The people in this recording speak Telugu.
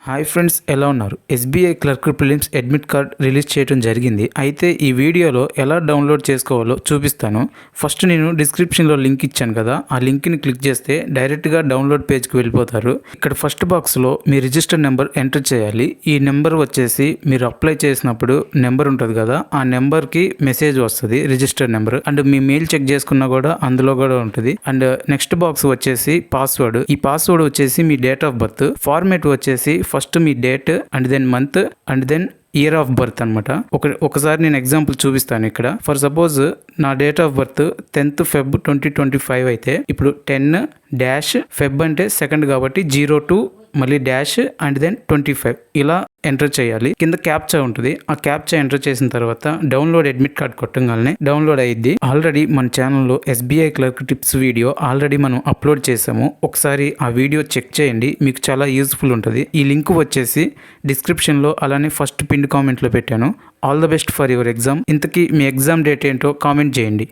హాయ్ ఫ్రెండ్స్, ఎలా ఉన్నారు? SBI clerk prelims admit card release చేయడం జరిగింది. అయితే ఈ వీడియోలో ఎలా డౌన్లోడ్ చేసుకోవాలో చూపిస్తాను. ఫస్ట్ నేను డిస్క్రిప్షన్లో లింక్ ఇచ్చాను కదా, ఆ లింక్ని క్లిక్ చేస్తే డైరెక్ట్గా డౌన్లోడ్ పేజ్కి వెళ్ళిపోతారు. ఇక్కడ ఫస్ట్ బాక్స్లో మీ రిజిస్టర్ నెంబర్ ఎంటర్ చేయాలి. ఈ నెంబర్ వచ్చేసి మీరు అప్లై చేసినప్పుడు నెంబర్ ఉంటుంది కదా, ఆ నెంబర్కి మెసేజ్ వస్తుంది, రిజిస్టర్ నెంబర్. అండ్ మీ మెయిల్ చెక్ చేసుకున్నా కూడా అందులో కూడా ఉంటుంది. అండ్ నెక్స్ట్ బాక్స్ వచ్చేసి పాస్వర్డ్. ఈ పాస్వర్డ్ వచ్చేసి మీ డేట్ ఆఫ్ బర్త్. ఫార్మేట్ వచ్చేసి ఫస్ట్ మీ date and then month and then year of birth అనమాట. ఒకసారి నేను ఎగ్జాంపుల్ చూపిస్తాను. ఇక్కడ ఫర్ సపోజ్ నా date of birth 10th Feb 2025 అయితే ఇప్పుడు 10-Feb అంటే సెకండ్ కాబట్టి 02 మళ్ళీ డాష్ అండ్ దెన్ 25 ఇలా ఎంటర్ చేయాలి. కింద క్యాప్చా ఉంటుంది. ఆ క్యాప్చా ఎంటర్ చేసిన తర్వాత డౌన్లోడ్ అడ్మిట్ కార్డ్ కొట్టగానే డౌన్లోడ్ అయ్యిద్ది. ఆల్రెడీ మన ఛానల్లో SBI clerk tips video already మనం అప్లోడ్ చేసాము. ఒకసారి ఆ వీడియో చెక్ చేయండి, మీకు చాలా యూస్ఫుల్ ఉంటుంది. ఈ లింక్ వచ్చేసి డిస్క్రిప్షన్లో అలానే ఫస్ట్ పిన్ కామెంట్లో పెట్టాను. All the best for your exam. ఇంతకీ మీ ఎగ్జామ్ డేట్ ఏంటో కామెంట్ చేయండి.